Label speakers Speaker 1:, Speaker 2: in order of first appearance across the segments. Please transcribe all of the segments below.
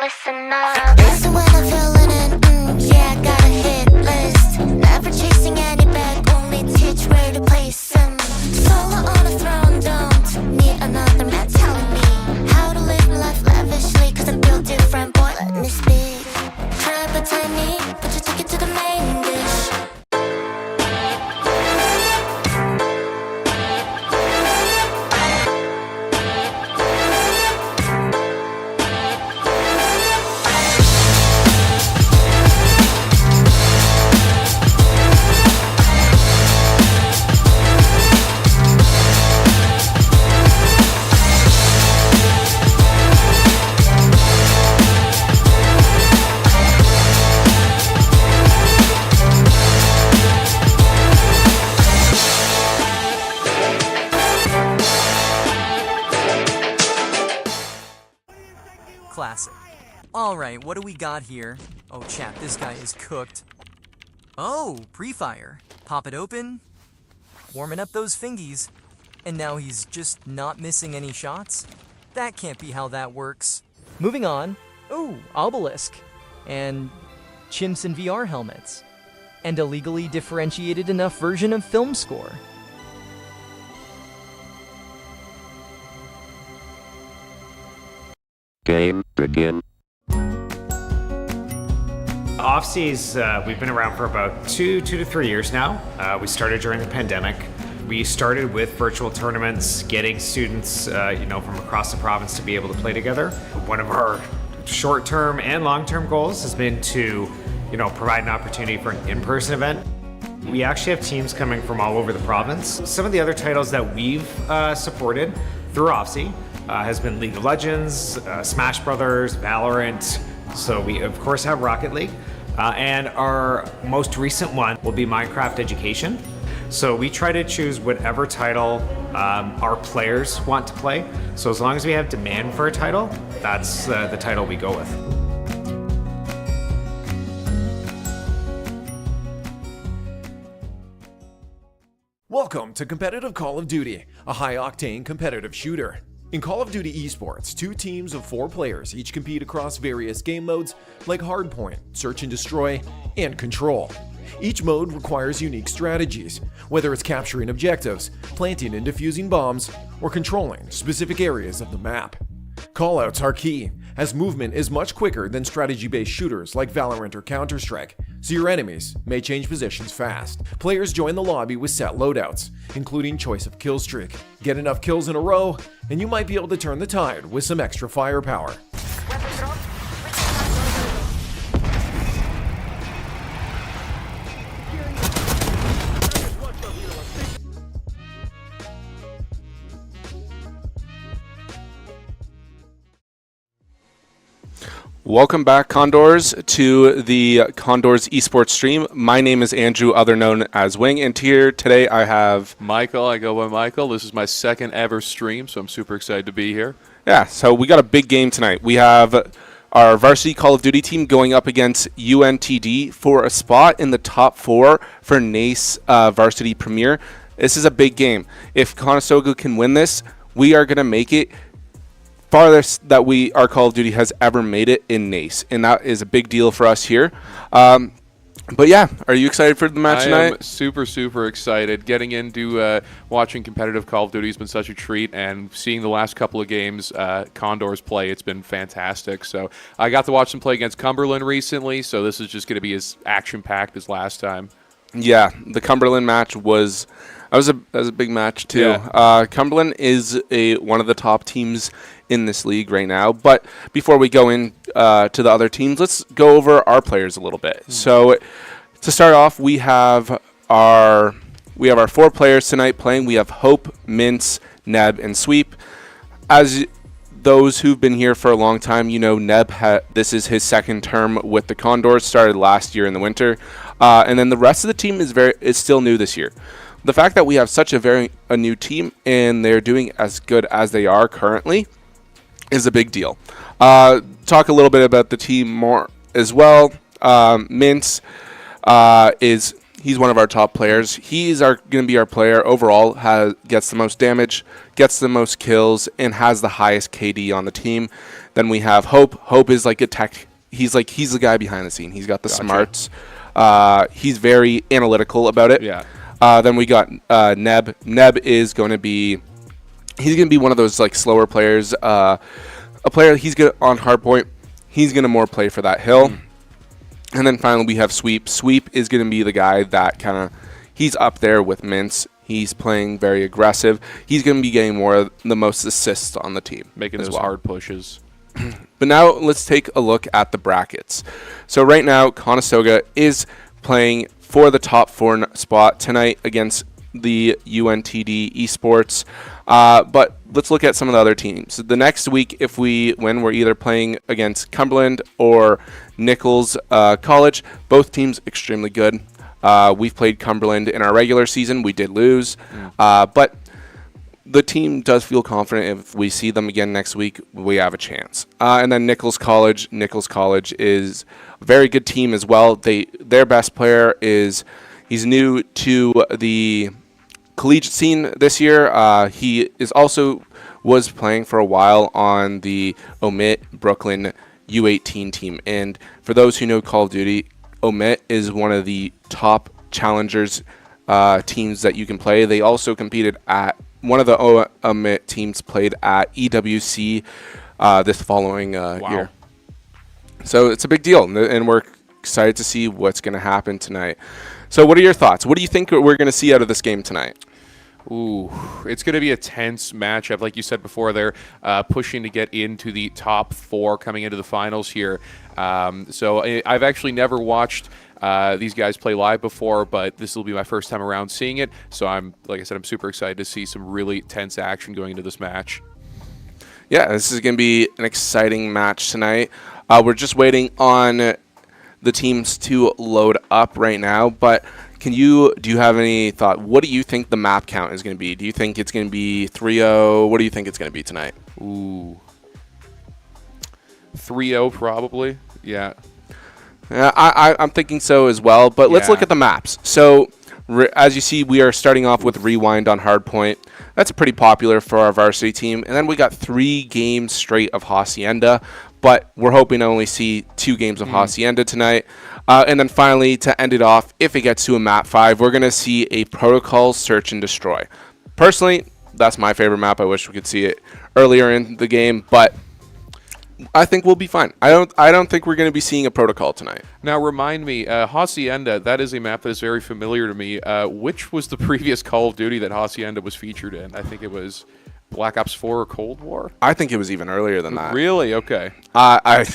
Speaker 1: listen up. Listen when I'm feeling it, yeah, I got a hit list. Never chasing any bag, only teach where to place them. Solo on a throne, don't need another man telling me how to live my life lavishly, cause I'm built different, boy, let me speak. Try but tiny, but you take it to the main dish.
Speaker 2: Classic. Alright, what do we got here? Oh, chat, this guy is cooked. Oh, pre-fire. Pop it open. Warming up those fingies. And now he's just not missing any shots? That can't be how that works. Moving on. Ooh, obelisk. And chimps in VR helmets. And a legally differentiated enough version of film score.
Speaker 3: Game begin.
Speaker 4: Off-seas, we've been around for about two to 3 years now. We started during the pandemic. We started with virtual tournaments, getting students, from across the province to be able to play together. One of our short-term and long-term goals has been to, provide an opportunity for an in-person event. We actually have teams coming from all over the province. Some of the other titles that we've supported through Off-sea has been League of Legends, Smash Brothers, Valorant. So we of course have Rocket League. And our most recent one will be Minecraft Education. So we try to choose whatever title our players want to play. So as long as we have demand for a title, that's the title we go with.
Speaker 5: Welcome to competitive Call of Duty, a high-octane competitive shooter. In Call of Duty Esports, 2 teams of 4 players each compete across various game modes like Hardpoint, Search and Destroy, and Control. Each mode requires unique strategies, whether it's capturing objectives, planting and defusing bombs, or controlling specific areas of the map. Callouts are key, as movement is much quicker than strategy-based shooters like Valorant or Counter-Strike, so your enemies may change positions fast. Players join the lobby with set loadouts, including choice of kill streak. Get enough kills in a row, and you might be able to turn the tide with some extra firepower.
Speaker 6: Welcome back, Condors, to the Condors Esports stream. My name is Andrew, other known as Wing, and here today I have
Speaker 7: Michael. I go by Michael. This is my second ever stream, so I'm super excited to be here.
Speaker 6: Yeah, so we got a big game tonight. We have our Varsity Call of Duty team going up against UNTD for a spot in the top 4 for NACE Varsity Premier. This is a big game. If Conestoga can win this, we are going to make it farthest that our Call of Duty has ever made it in NACE, and that is a big deal for us here. But yeah, are you excited for the match tonight?
Speaker 7: I am super excited. Getting into watching competitive Call of Duty has been such a treat, and seeing the last couple of games Condors play, it's been fantastic. So I got to watch them play against Cumberland recently, so this is just going to be as action-packed as last time.
Speaker 6: Yeah, the Cumberland match was a big match too.
Speaker 7: Yeah.
Speaker 6: Cumberland is one of the top teams in this league right now. But before we go in to the other teams, let's go over our players a little bit. So to start off, we have our 4 players tonight playing. We have Hope, Mince, Neb, and Sweep. As those who've been here for a long time, Neb, this is his second term with the Condors, started last year in the winter. And then the rest of the team is still new this year. The fact that we have such a new team and they're doing as good as they are currently is a big deal. Talk a little bit about the team more as well. Mince he's one of our top players. He's going to be our player overall. Gets the most damage, gets the most kills, and has the highest KD on the team. Then we have Hope. Hope is like a tech. He's the guy behind the scene. He's got the smarts. He's very analytical about it.
Speaker 7: Yeah.
Speaker 6: Then we got Neb. Neb is going to be. He's going to be one of those like slower players. A player he's good on hardpoint. He's going to more play for that hill. And then finally we have Sweep. Sweep is going to be the guy that kind of he's up there with Mintz. He's playing very aggressive. He's going to be getting more of the most assists on the team,
Speaker 7: Making those hard pushes.
Speaker 6: But now let's take a look at the brackets. So right now Conestoga is playing for the top 4 spot tonight against the UNTD Esports. But let's look at some of the other teams. The next week, if we win, we're either playing against Cumberland or Nichols College. Both teams extremely good. We've played Cumberland in our regular season. We did lose. But the team does feel confident if we see them again next week, we have a chance. And then Nichols College. Nichols College is a very good team as well. Their best player he's new to the collegiate scene this year. He was playing for a while on the Omit Brooklyn U18 team. And for those who know Call of Duty, Omit is one of the top challengers teams that you can play. They also competed at one of the Omit teams played at EWC this following year. So it's a big deal, and we're excited to see what's going to happen tonight. So what are your thoughts? What do you think we're going to see out of this game tonight?
Speaker 7: Ooh, it's going to be a tense matchup. Like you said before, they're pushing to get into the top 4 coming into the finals here. So I've actually never watched these guys play live before, but this will be my first time around seeing it. So like I said, I'm super excited to see some really tense action going into this match.
Speaker 6: Yeah, this is going to be an exciting match tonight. We're just waiting on the teams to load up right now, but do you have any thought? What do you think the map count is going to be? Do you think it's going to be 3-0? What do you think it's going to be tonight?
Speaker 7: Ooh. 3-0 probably. Yeah.
Speaker 6: I'm thinking so as well, but let's look at the maps. So as you see, we are starting off with Rewind on Hardpoint. That's pretty popular for our varsity team. And then we got 3 games straight of Hacienda, but we're hoping to only see 2 games of Hacienda tonight. And then finally, to end it off, if it gets to a map 5, we're going to see a Protocol Search and Destroy. Personally, that's my favorite map. I wish we could see it earlier in the game, but I think we'll be fine. I don't think we're going to be seeing a Protocol tonight.
Speaker 7: Now, remind me, Hacienda, that is a map that is very familiar to me. Which was the previous Call of Duty that Hacienda was featured in? I think it was Black Ops 4 or Cold War?
Speaker 6: I think it was even earlier than that.
Speaker 7: Really? Okay.
Speaker 6: I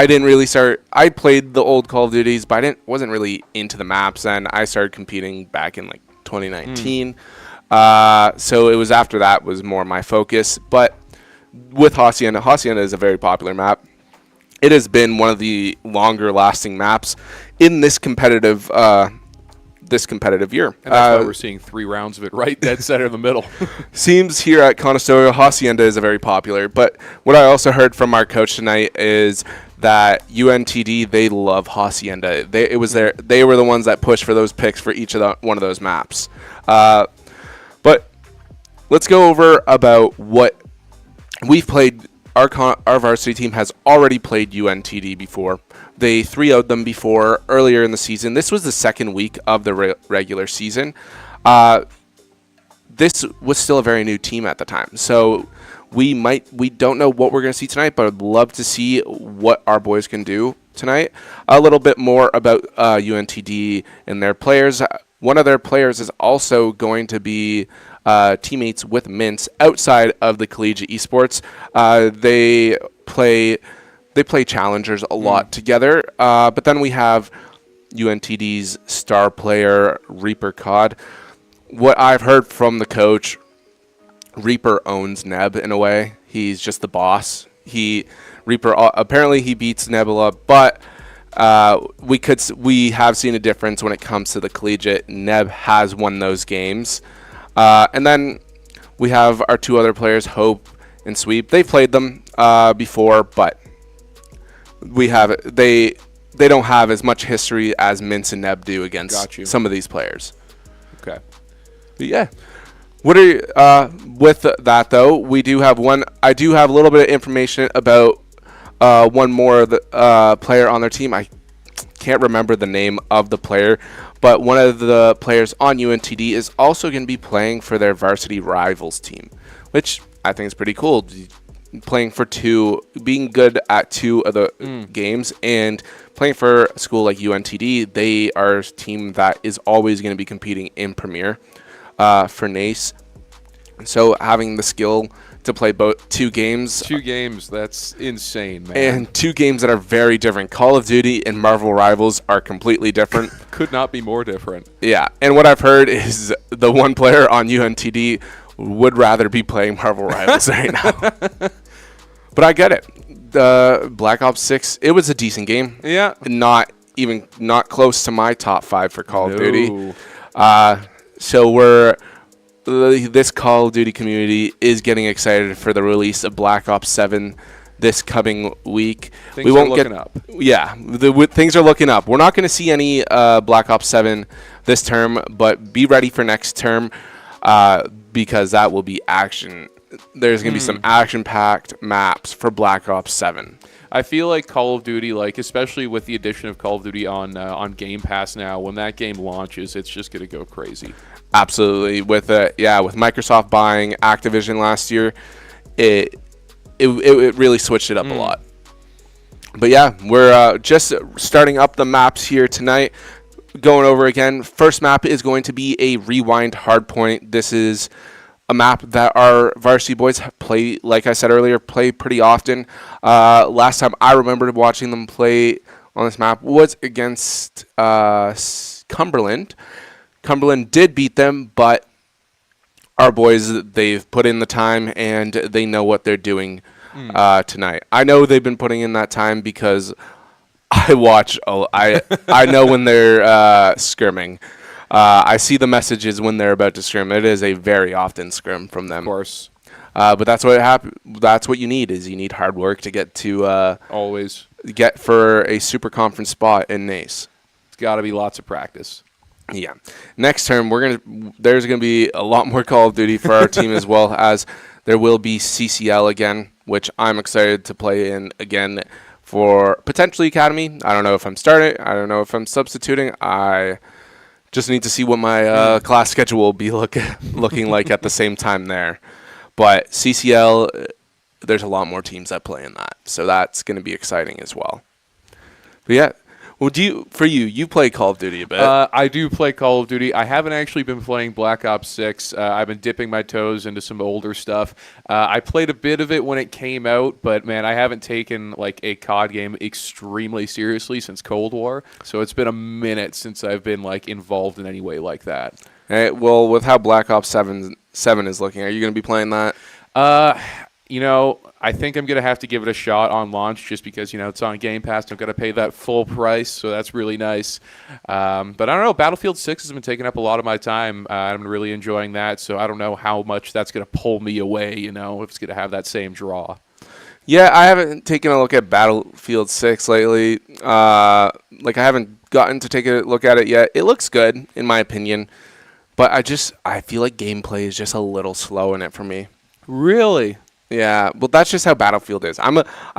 Speaker 6: didn't really start. I played the old Call of Duties, but I wasn't really into the maps, and I started competing back in like 2019. So it was after that was more my focus. But with Hacienda is a very popular map. It has been one of the longer lasting maps in this competitive year.
Speaker 7: And that's why we're seeing 3 rounds of it right dead center in the middle.
Speaker 6: Seems here at Conestoga, Hacienda is a very popular. But what I also heard from our coach tonight is that UNTD, they love Hacienda. They were the ones that pushed for those picks for each of one of those maps. But let's go over about what we've played. Our varsity team has already played UNTD before. They 3-0'd them before earlier in the season. This was the second week of the regular season. This was still a very new team at the time. So we don't know what we're going to see tonight, but I'd love to see what our boys can do tonight. A little bit more about UNTD and their players. One of their players is also going to be teammates with Mintz outside of the collegiate esports. They play challengers a lot together. But then we have UNTD's star player, Reaper Cod. What I've heard from the coach, Reaper owns Neb in a way. He's just the boss. Reaper apparently he beats Nebula, but we have seen a difference when it comes to the collegiate. Neb has won those games. And then we have our 2 other players, Hope and Sweep. They played them before, but they don't have as much history as Mintz and Neb do against some of these players.
Speaker 7: Okay.
Speaker 6: But yeah. What are with that though? We do have one. I do have a little bit of information about one more player on their team. I can't remember the name of the player, but one of the players on UNTD is also going to be playing for their varsity rivals team, which I think is pretty cool. Playing for being good at two of the games, and playing for a school like UNTD, they are a team that is always going to be competing in Premier for NACE. So having the skill to play both two games,
Speaker 7: that's insane, man.
Speaker 6: and two games that are very different. Call of Duty and Marvel Rivals are completely different.
Speaker 7: Could not be more different.
Speaker 6: Yeah, and what I've heard is the one player on UNTD would rather be playing Marvel Rivals right now. But I get it. The Black Ops 6, it was a decent game.
Speaker 7: Yeah.
Speaker 6: Not close to my top 5 for Call of Duty. So this Call of Duty community is getting excited for the release of Black Ops 7 this coming week.
Speaker 7: Things are looking up.
Speaker 6: Yeah, things are looking up. We're not going to see any Black Ops 7 this term, but be ready for next term because that will be action. There's going to be some action-packed maps for Black Ops 7.
Speaker 7: I feel like Call of Duty, especially with the addition of Call of Duty on Game Pass now, when that game launches, it's just going to go crazy.
Speaker 6: Absolutely. With Microsoft buying Activision last year, it really switched it up a lot. But yeah, we're just starting up the maps here tonight. Going over again, first map is going to be a Rewind Hardpoint. This is a map that our varsity boys play, like I said earlier, play pretty often. Last time I remembered watching them play on this map was against Cumberland. Cumberland did beat them, but our boys, they've put in the time and they know what they're doing tonight. I know they've been putting in that time because I watch. I know when they're scrimming. I see the messages when they're about to scrim. It is a very often scrim from them.
Speaker 7: Of course.
Speaker 6: But that's what you need is you need hard work to get to
Speaker 7: always
Speaker 6: get for a super conference spot in NACE.
Speaker 7: It's got to be lots of practice.
Speaker 6: Yeah. Next term, there's gonna be a lot more Call of Duty for our team as well as there will be CCL again, which I'm excited to play in again for potentially Academy. I don't know if I'm starting. I don't know if I'm substituting. I just need to see what my class schedule will be looking like at the same time there. But CCL, there's a lot more teams that play in that, so that's going to be exciting as well. But yeah. Well, you play Call of Duty a bit.
Speaker 7: I do play Call of Duty. I haven't actually been playing Black Ops 6. I've been dipping my toes into some older stuff. I played a bit of it when it came out, but man, I haven't taken a COD game extremely seriously since Cold War. So it's been a minute since I've been involved in any way like that.
Speaker 6: Hey, well, with how Black Ops 7 is looking, are you going to be playing that?
Speaker 7: I think I'm going to have to give it a shot on launch just because, it's on Game Pass. I'm going to pay that full price, so that's really nice. But I don't know. Battlefield 6 has been taking up a lot of my time. I'm really enjoying that, so I don't know how much that's going to pull me away, if it's going to have that same draw.
Speaker 6: Yeah, I haven't taken a look at Battlefield 6 lately. I haven't gotten to take a look at it yet. It looks good, in my opinion. But I feel like gameplay is just a little slow in it for me.
Speaker 7: Really?
Speaker 6: Yeah, well, that's just how Battlefield is. I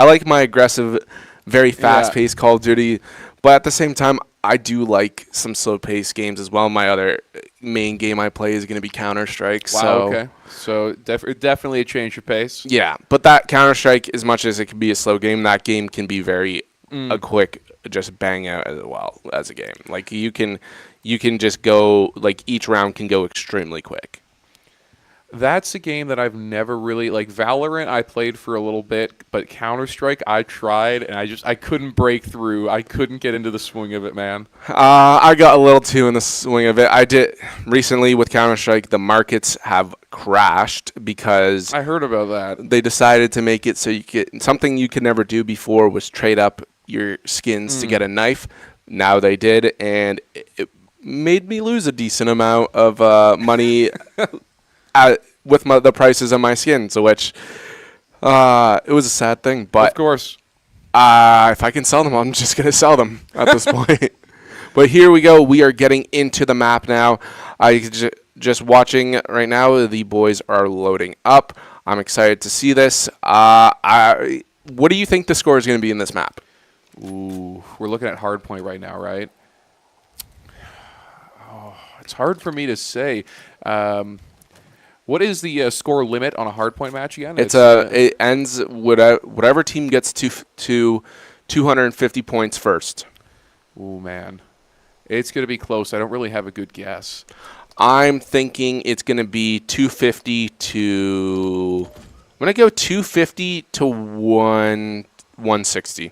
Speaker 6: like my aggressive, very fast-paced Call of Duty, but at the same time, I do like some slow-paced games as well. My other main game I play is going to be Counter-Strike.
Speaker 7: Wow, okay. So definitely a change of pace.
Speaker 6: Yeah, but that Counter-Strike, as much as it can be a slow game, that game can be very a quick, just bang out as well as a game. You can just go, each round can go extremely quick.
Speaker 7: That's a game that I've never really Valorant. I played for a little bit, but Counter-Strike I tried and I couldn't break through. I couldn't get into the swing of it, man.
Speaker 6: I got a little too in the swing of it. I did recently with Counter-Strike. The markets have crashed because
Speaker 7: I heard about that.
Speaker 6: They decided to make it so you get something you could never do before was trade up your skins to get a knife. Now they did, and it made me lose a decent amount of money. With the prices of my skins, which it was a sad thing. But
Speaker 7: of course,
Speaker 6: if I can sell them, I'm just going to sell them at this point. But here we go. We are getting into the map now. I just watching right now, the boys are loading up. I'm excited to see this. What do you think the score is going to be in this map?
Speaker 7: Ooh, we're looking at hardpoint right now, right? Oh, it's hard for me to say. What is the score limit on a hardpoint match again?
Speaker 6: It ends whatever team gets to 250 points first.
Speaker 7: Ooh, man. It's going to be close. I don't really have a good guess.
Speaker 6: I'm thinking it's going to be 250 to... I'm going to go 250 to 160.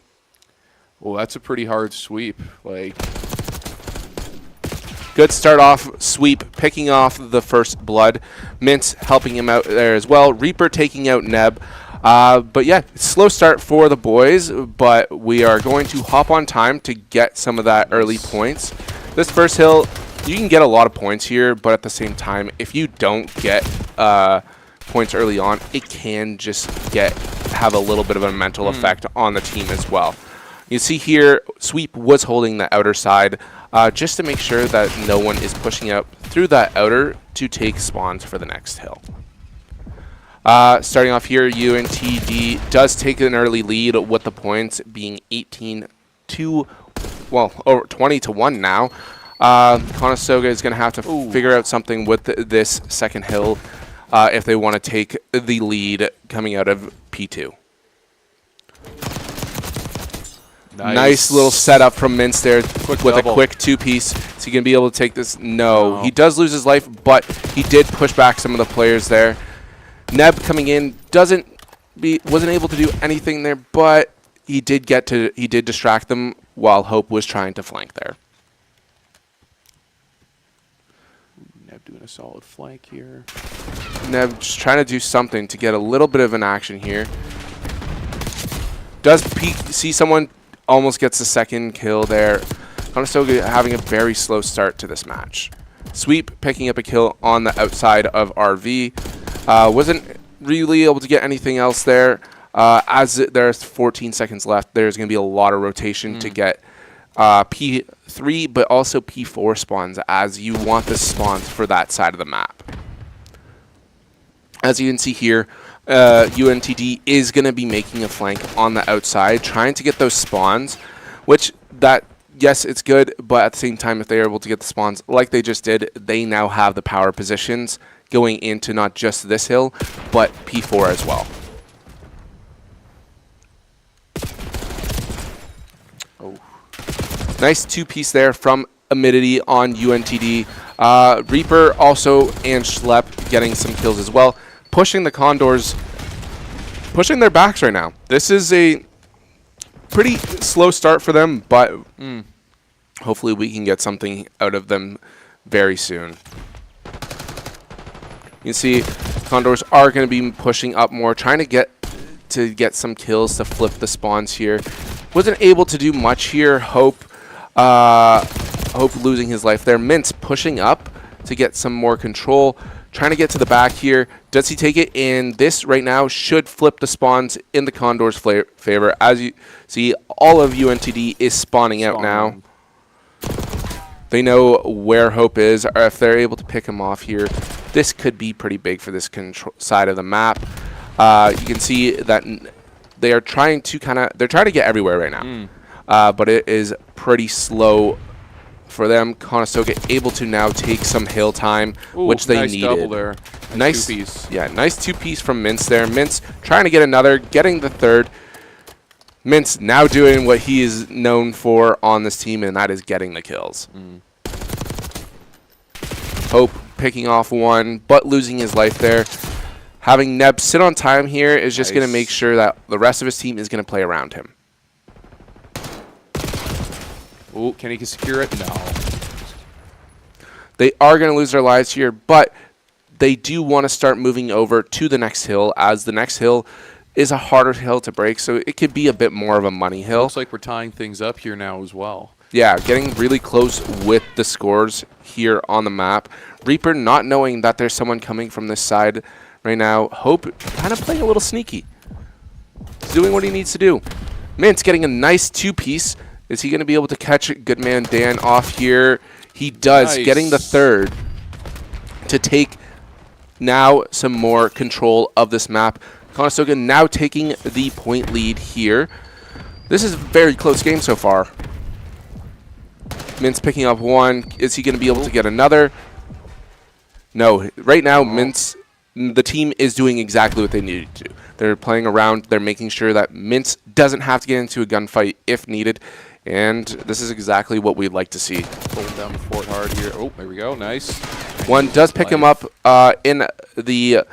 Speaker 7: Well, that's a pretty hard sweep. Like,
Speaker 6: good start off sweep, picking off the first blood. Mintz helping him out there as well. Reaper taking out Neb. But yeah, slow start for the boys, but we are going to hop on time to get some of that early points. This first hill, you can get a lot of points here, but at the same time, if you don't get points early on, it can just have a little bit of a mental effect on the team as well. You see here, Sweep was holding the outer side just to make sure that no one is pushing out through that outer to take spawns for the next hill. Starting off here, UNTD does take an early lead with the points being 18 to, well, over 20 to 1 now. Conestoga is going to have to figure out something with this second hill if they want to take the lead coming out of P2. Nice little setup from Mintz there with a quick two-piece. Is he going to be able to take this? No. He does lose his life, but he did push back some of the players there. Neb coming in wasn't able to do anything there, but he did distract them while Hope was trying to flank there.
Speaker 7: Neb doing a solid flank here.
Speaker 6: Neb just trying to do something to get a little bit of an action here. Does see someone almost gets the second kill there. Conestoga having a very slow start to this match. Sweep picking up a kill on the outside of RV. Wasn't really able to get anything else there. As there's 14 seconds left, there's going to be a lot of rotation to get P3, but also P4 spawns, as you want the spawns for that side of the map. As you can see here, UNTD is going to be making a flank on the outside, trying to get those spawns, which yes, it's good, but at the same time, if they are able to get the spawns like they just did, they now have the power positions going into not just this hill, but P4 as well. Nice two-piece there from Amidity on UNTD. Reaper also and Schlep getting some kills as well. Pushing the Condors, pushing their backs right now. This is a pretty slow start for them, but hopefully we can get something out of them very soon. You can see Condors are going to be pushing up more, trying to get some kills to flip the spawns here. Wasn't able to do much here. Hope losing his life there. Mintz pushing up to get some more control. Trying to get to the back here. Does he take it? And this right now should flip the spawns in the Condors' favor. As you see, all of UNTD is spawning out now. They know where Hope is, or if they're able to pick him off here, this could be pretty big for this side of the map. You can see that they are trying to get everywhere right now, but it is pretty slow for them. Conestoga able to now take some hill time, which they
Speaker 7: nice
Speaker 6: needed.
Speaker 7: Double there.
Speaker 6: Nice
Speaker 7: two-piece.
Speaker 6: Yeah, nice two-piece from Mintz there. Mintz trying to get another, getting the third. Mintz now doing what he is known for on this team, and that is getting the kills. Hope picking off one, but losing his life there. Having Neb sit on time here is just going to make sure that the rest of his team is going to play around him.
Speaker 7: Oh, can he secure it? No.
Speaker 6: They are going to lose their lives here, but they do want to start moving over to the next hill, as the next hill is a harder hill to break, so it could be a bit more of a money hill.
Speaker 7: Looks like we're tying things up here now as well.
Speaker 6: Yeah, getting really close with the scores here on the map. Reaper not knowing that there's someone coming from this side right now. Hope kind of playing a little sneaky. He's doing what he needs to do. Mintz getting a nice two-piece. Is he going to be able to catch Goodman Dan off here? He does, getting the third. to take now some more control of this map. Conestoga now taking the point lead here. This is a very close game so far. Mintz picking up one. Is he going to be able to get another? No. Right now, Mintz, the team is doing exactly what they needed to do. They're playing around. They're making sure that Mintz doesn't have to get into a gunfight if needed. And this is exactly what we'd like to see.
Speaker 7: Pulling down the fort hard here. Oh, there we go. Nice.
Speaker 6: One does pick him up in the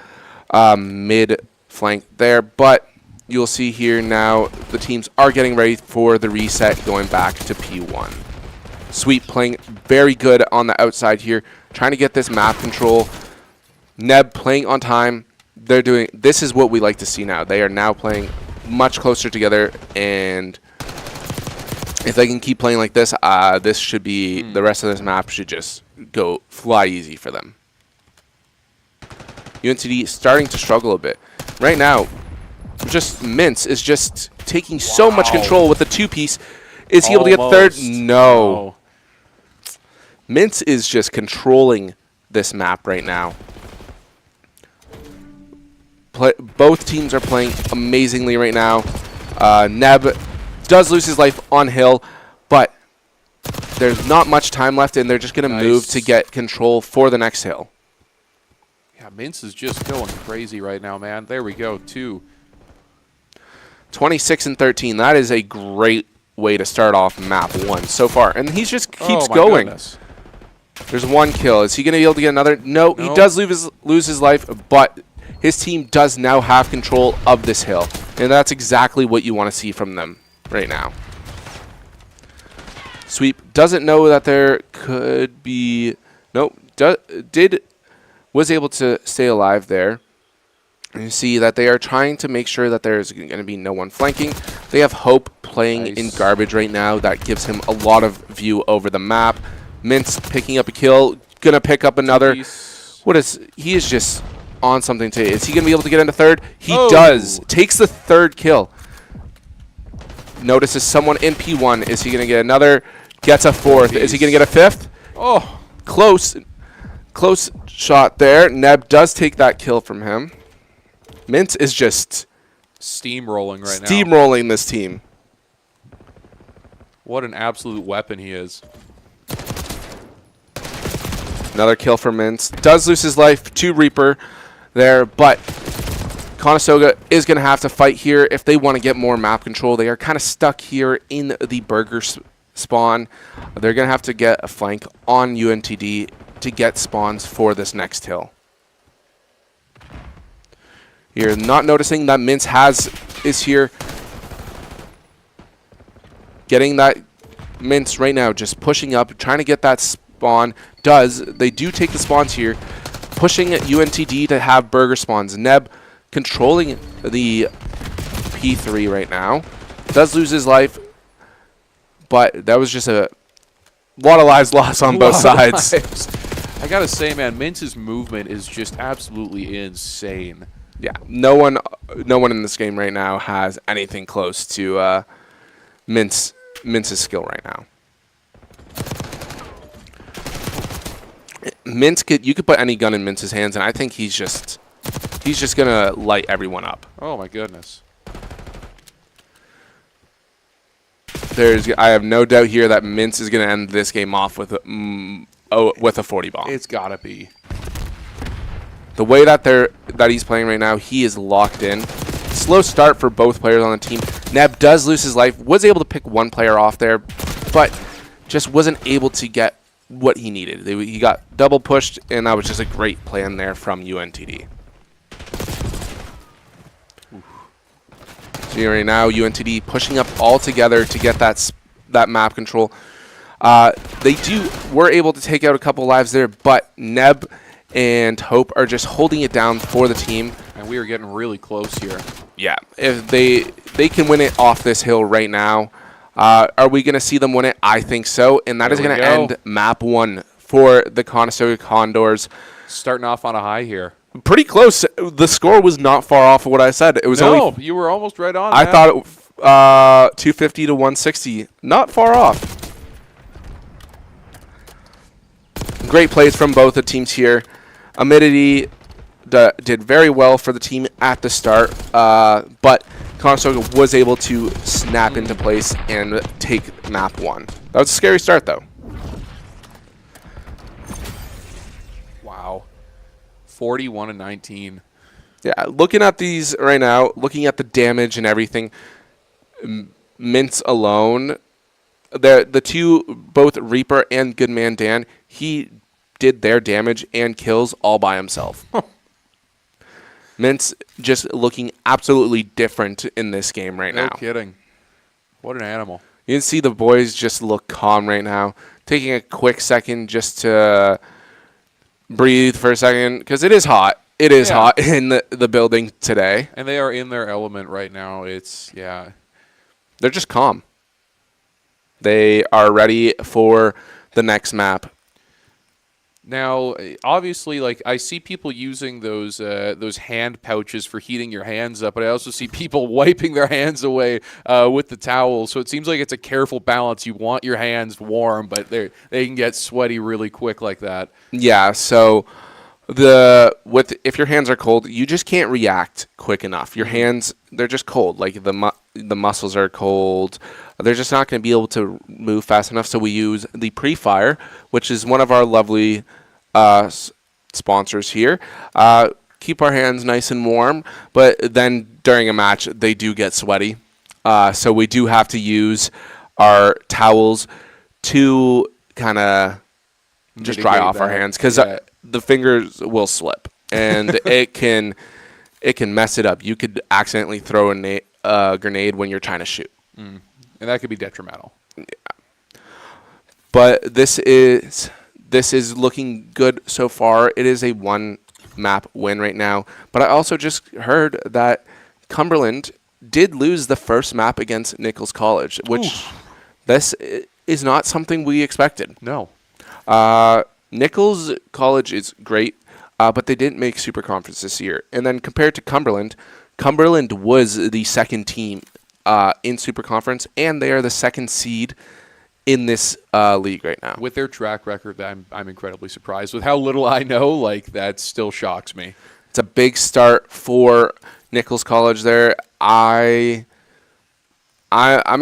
Speaker 6: mid flank there, but you'll see here now the teams are getting ready for the reset, going back to P1. Sweep playing very good on the outside here, trying to get this map control. Neb playing on time. They're doing, this is what we like to see now. They are now playing much closer together, and if they can keep playing like this, this should be, the rest of this map should just go fly easy for them. UNTD starting to struggle a bit. Right now, just Mintz is just taking so much control with the two-piece. Is he able to get the third? No. Mintz is just controlling this map right now. Both teams are playing amazingly right now. Neb does lose his life on hill, but there's not much time left, and they're just going to move to get control for the next hill.
Speaker 7: Yeah, Mintz is just going crazy right now, man. There we go, 2.
Speaker 6: 26 and 13. That is a great way to start off map 1 so far. And he just keeps going.
Speaker 7: Goodness.
Speaker 6: There's one kill. Is he going to be able to get another? No, he does lose his life, but his team does now have control of this hill. And that's exactly what you want to see from them right now. Sweep doesn't know that there could be... Nope. Was able to stay alive there. And you see that they are trying to make sure that there's going to be no one flanking. They have Hope playing in garbage right now. That gives him a lot of view over the map. Mintz picking up a kill. Gonna pick up another. He is just on something today. Is he going to be able to get into third? He does. Takes the third kill. Notices someone in P1. Is he going to get another? Gets a fourth. Is he going to get a fifth? Oh, close. Close shot there. Neb does take that kill from him. Mintz is just
Speaker 7: steamrolling right now.
Speaker 6: Steamrolling this team.
Speaker 7: What an absolute weapon he is.
Speaker 6: Another kill for Mintz. Does lose his life to Reaper there, but Conestoga is going to have to fight here if they want to get more map control. They are kind of stuck here in the burger spawn. They're going to have to get a flank on UNTD to get spawns for this next hill. You're not noticing that Mintz is here. Getting that Mintz right now, just pushing up, trying to get that spawn. They do take the spawns here, pushing UNTD to have burger spawns. Neb controlling the P3 right now. Does lose his life, but that was just a lot of lives lost on both sides.
Speaker 7: I gotta say, man, Mintz's movement is just absolutely insane.
Speaker 6: Yeah, no one in this game right now has anything close to Mintz's skill right now. You could put any gun in Mintz's hands, and I think he's just gonna light everyone up.
Speaker 7: Oh my goodness.
Speaker 6: I have no doubt here that Mintz is gonna end this game off with a 40 bomb.
Speaker 7: It's gotta be.
Speaker 6: The way that he's playing right now, he is locked in. Slow start for both players on the team. Neb does lose his life. Was able to pick one player off there, but just wasn't able to get what he needed. He got double pushed, and that was just a great plan there from UNTD. So right now, UNTD pushing up all together to get that map control. They were able to take out a couple lives there, but Neb and Hope are just holding it down for the team.
Speaker 7: And we are getting really close here.
Speaker 6: Yeah, if they can win it off this hill right now. Are we going to see them win it? I think so. And that is going to end map 1 for the Conestoga Condors.
Speaker 7: Starting off on a high here.
Speaker 6: Pretty close. The score was not far off of what I said. It was only,
Speaker 7: you were almost right on.
Speaker 6: I thought 250 to 160. Not far off. Great plays from both the teams here. Amidity did very well for the team at the start, but Conestoga was able to snap into place and take map 1. That was a scary start, though.
Speaker 7: Wow. 41-19.
Speaker 6: Yeah, looking at these right now, looking at the damage and everything, Mintz alone, the two, both Reaper and Goodman Dan, he did their damage and kills all by himself. Mintz just looking absolutely different in this game right now.
Speaker 7: No kidding. What an animal.
Speaker 6: You can see the boys just look calm right now, taking a quick second just to breathe for a second, because it is hot. It is hot in the building today.
Speaker 7: And they are in their element right now. It's, yeah.
Speaker 6: They're just calm. They are ready for the next map.
Speaker 7: Now, obviously, like, I see people using those hand pouches for heating your hands up, but I also see people wiping their hands away with the towel. So it seems like it's a careful balance. You want your hands warm, but they can get sweaty really quick like that.
Speaker 6: Yeah, so if your hands are cold, you just can't react quick enough. Your hands, they're just cold. Like the muscles are cold. They're just not going to be able to move fast enough. So we use the Pre-Fire, which is one of our lovely sponsors here. Keep our hands nice and warm, but then during a match, they do get sweaty. So we do have to use our towels to kind of just dry off our hands, because the fingers will slip, and it can mess it up. You could accidentally throw a grenade when you're trying to shoot.
Speaker 7: And that could be detrimental.
Speaker 6: Yeah. But this is looking good so far. It is a 1-map win right now. But I also just heard that Cumberland did lose the first map against Nichols College, which this is not something we expected.
Speaker 7: No.
Speaker 6: Nichols College is great, but they didn't make Super Conference this year. And then compared to Cumberland, Cumberland was the second team in Super Conference, and they are the second seed in this league right now.
Speaker 7: With their track record, I'm incredibly surprised. With how little I know, like, that still shocks me.
Speaker 6: It's a big start for Nichols College there. I'm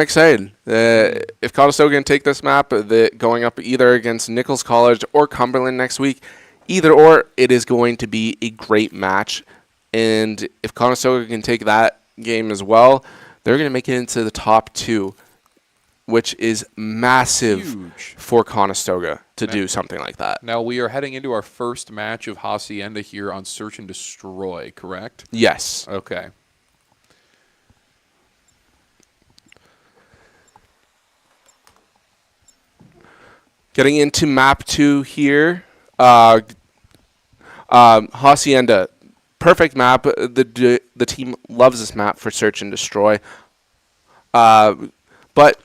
Speaker 6: excited. If Conestoga can take this map, going up either against Nichols College or Cumberland next week, either or, it is going to be a great match. And if Conestoga can take that game as well, they're going to make it into the top 2, which is massive for Conestoga to do something like that.
Speaker 7: Now, we are heading into our first match of Hacienda here on Search and Destroy, correct?
Speaker 6: Yes.
Speaker 7: Okay.
Speaker 6: Getting into map 2 here. Hacienda. Perfect map. The team loves this map for Search and Destroy. But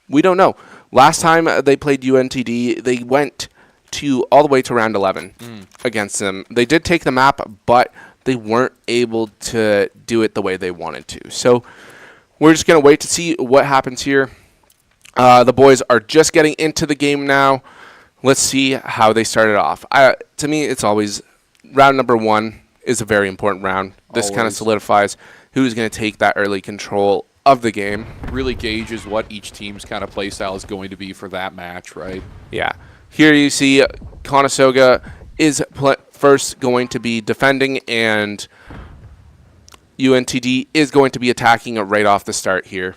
Speaker 6: we don't know. Last time they played UNTD, they went all the way to round 11 against them. They did take the map, but they weren't able to do it the way they wanted to. So we're just going to wait to see what happens here. The boys are just getting into the game now. Let's see how they started off. To me, it's always round number 1 is a very important round. This kind of solidifies who's going to take that early control of the game.
Speaker 7: Really gauges what each team's kind of play style is going to be for that match, right?
Speaker 6: Yeah. Here you see Conestoga is first going to be defending, and UNTD is going to be attacking it right off the start here.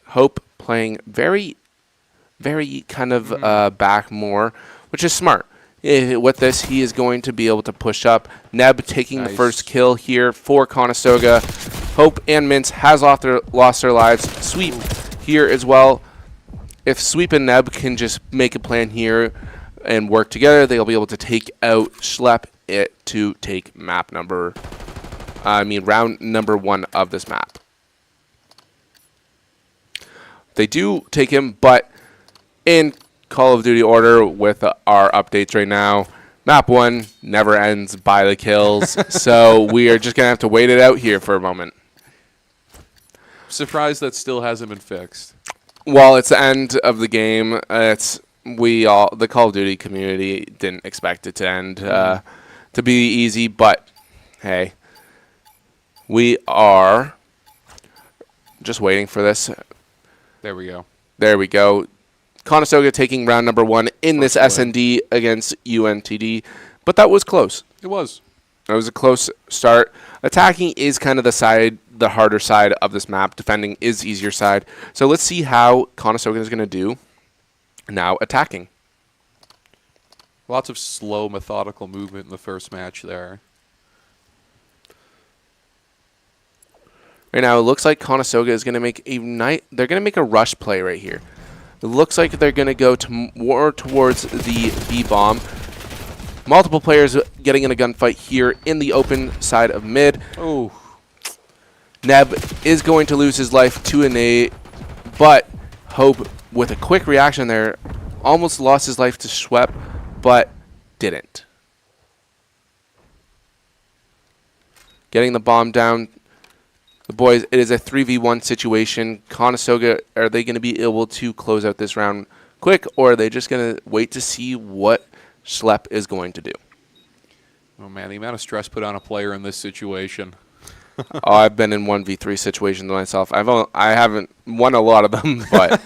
Speaker 6: Hope playing very, very kind of back more, which is smart. With this, he is going to be able to push up. Neb taking the first kill here for Conestoga. Hope and Mintz has lost their lives. Sweep here as well. If Sweep and Neb can just make a plan here and work together, they'll be able to take out Schlep it to take round number 1 of this map. They do take him, but in Call of Duty order with our updates right now, map 1 never ends by the kills, so we are just going to have to wait it out here for a moment.
Speaker 7: Surprised that still hasn't been fixed.
Speaker 6: Well, it's the end of the game. The Call of Duty community didn't expect it to end to be easy, but hey, we are just waiting for this.
Speaker 7: There we go.
Speaker 6: There we go. Conestoga taking round number 1 in this
Speaker 7: First win.
Speaker 6: SND against UNTD, but that was close.
Speaker 7: It was.
Speaker 6: It was a close start. Attacking is kind of the harder side of this map. Defending is easier side. So let's see how Conestoga is going to do now attacking.
Speaker 7: Lots of slow, methodical movement in the first match there.
Speaker 6: Right now, it looks like Conestoga is going to make they're going to make a rush play right here. It looks like they're going to go more towards the B bomb. Multiple players getting in a gunfight here in the open side of mid.
Speaker 7: Oh.
Speaker 6: Neb is going to lose his life to a nade, but Hope, with a quick reaction there, almost lost his life to Schwepp, but didn't. Getting the bomb down. The boys, it is a 3v1 situation. Conestoga, are they going to be able to close out this round quick, or are they just going to wait to see what Schlepp is going to do?
Speaker 7: Oh, man, the amount of stress put on a player in this situation.
Speaker 6: Oh, I've been in 1v3 situations myself. I haven't won a lot of them, but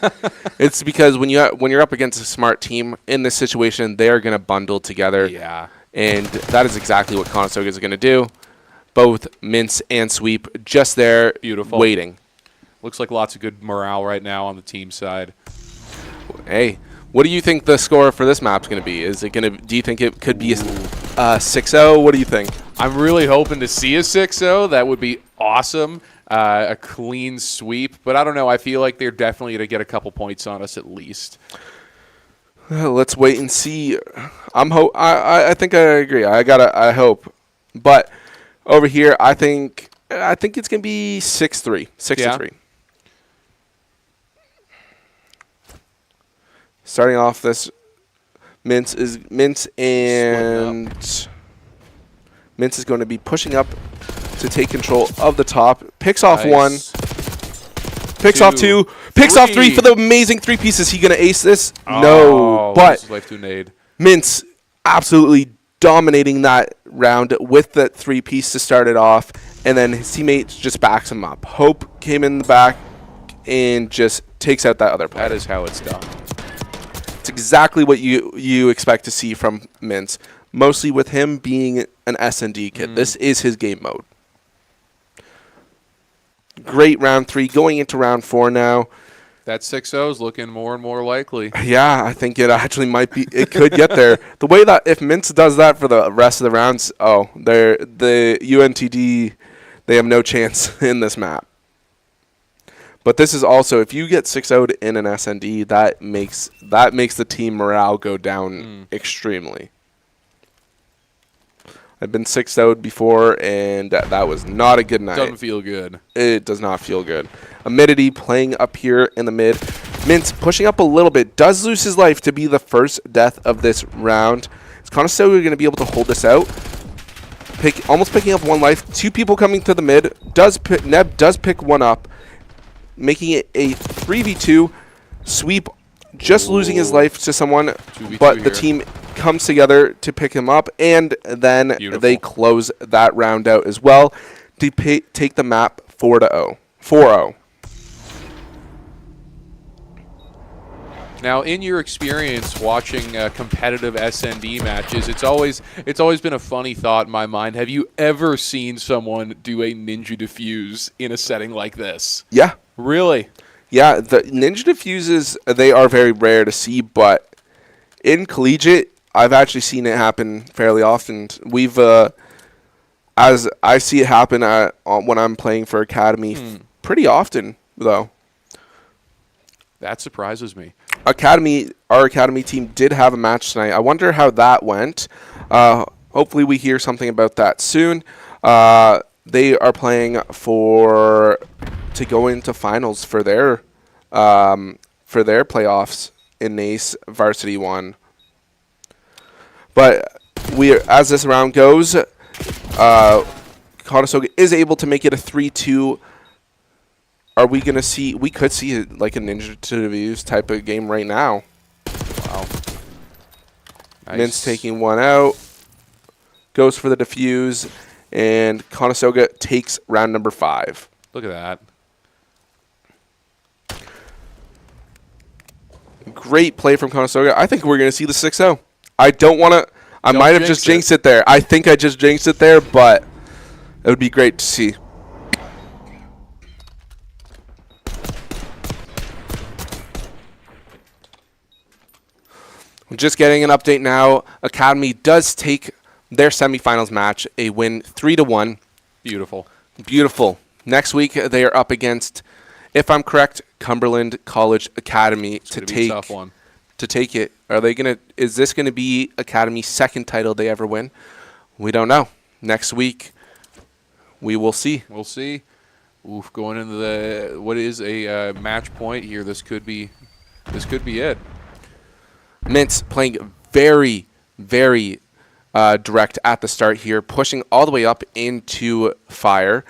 Speaker 6: it's because when you're up against a smart team in this situation, they are going to bundle together.
Speaker 7: Yeah.
Speaker 6: And that is exactly what Conestoga is going to do. Both Mince and Sweep just there,
Speaker 7: Beautiful.
Speaker 6: waiting.
Speaker 7: Looks like lots of good morale right now on the team side.
Speaker 6: Hey, what do you think the score for this map's going to be? Is it going to? Do you think it could be a 6-0? What do you think?
Speaker 7: I'm really hoping to see a 6-0. That would be awesome. A clean sweep. But I don't know. I feel like they're definitely going to get a couple points on us at least.
Speaker 6: Let's wait and see. I think I agree. I hope. But over here, I think it's going to be 6-3. 6-3. Starting off this, Mince is going to be pushing up to take control of the top. Picks off one. Picks off two. Picks off three for the amazing 3 pieces. He going to ace this? No. But
Speaker 7: life to nade.
Speaker 6: Mince absolutely dominating that round with the 3-piece to start it off. And then his teammate just backs him up. Hope came in the back and just takes out that other player.
Speaker 7: That is how it's done.
Speaker 6: It's exactly what you expect to see from Mince. Mostly with him being an S&D kid. This is his game mode. Great round 3. Going into round 4 now.
Speaker 7: That 6-0 is looking more and more likely.
Speaker 6: Yeah, I think it actually might be. It could get there. The way that if Mince does that for the rest of the rounds, the UNTD, they have no chance in this map. But this is also, if you get 6-0'd in an SND, that makes the team morale go down extremely. I've been 6-0'd before, and that was not a good night.
Speaker 7: Doesn't feel good.
Speaker 6: It does not feel good. Amidity playing up here in the mid. Mince pushing up a little bit. Does lose his life to be the first death of this round. Is Conestoga going to be able to hold this out? Almost picking up 1 life. 2 people coming to the mid. Neb does pick 1 up, making it a 3v2. Sweep just losing his life to someone, but the team comes together to pick him up, and then they close that round out as well to take the map 4-0.
Speaker 7: Now, in your experience watching competitive SND matches, it's always been a funny thought in my mind. Have you ever seen someone do a ninja defuse in a setting like this?
Speaker 6: Yeah.
Speaker 7: Really?
Speaker 6: Yeah, the ninja diffuses, they are very rare to see, but in collegiate, I've actually seen it happen fairly often. We've, as I see it happen when I'm playing for Academy pretty often, though.
Speaker 7: That surprises me.
Speaker 6: Our Academy team did have a match tonight. I wonder how that went. Hopefully we hear something about that soon. They are playing to go into finals for their playoffs in NACE Varsity 1. But as this round goes, Conestoga is able to make it a 3-2 are we going to see? We could see like a Ninja to Defuse type of game right now.
Speaker 7: Wow. Nice.
Speaker 6: Mint's taking one out. Goes for the defuse. And Conestoga takes round number 5.
Speaker 7: Look at that.
Speaker 6: Great play from Conestoga. I think we're going to see the 6-0. I don't want to. I might have just jinxed it there. I think I just jinxed it there, but it would be great to see. Just getting an update now. Academy does take their semifinals match, a win 3-1.
Speaker 7: Beautiful.
Speaker 6: Beautiful. Next week they are up against, if I'm correct, Cumberland College Academy to take.
Speaker 7: Tough one.
Speaker 6: To take it. Are they gonna? Is this gonna be Academy's second title they ever win? We don't know. Next week, we will see.
Speaker 7: We'll see. Oof, going into the what is a match point here. This could be it.
Speaker 6: Mintz playing very, very direct at the start here, pushing all the way up into fire.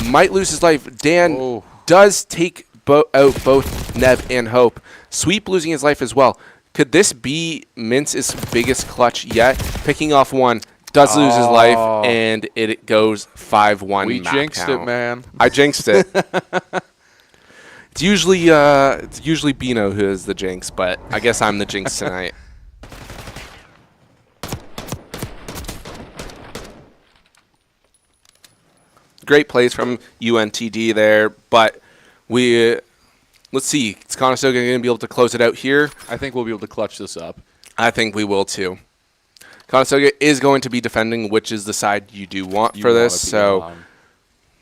Speaker 6: Might lose his life. Dan does take out both Neb and Hope. Sweep losing his life as well. Could this be Mintz's biggest clutch yet? Picking off one, does lose his life, and it goes 5-1.
Speaker 7: We jinxed it, man.
Speaker 6: I jinxed it. It's usually Bino who is the jinx, but I guess I'm the jinx tonight. Great plays from UNTD there, but let's see. Is Conestoga going to be able to close it out here?
Speaker 7: I think we'll be able to clutch this up.
Speaker 6: I think we will too. Conestoga is going to be defending, which is the side you do want for this. So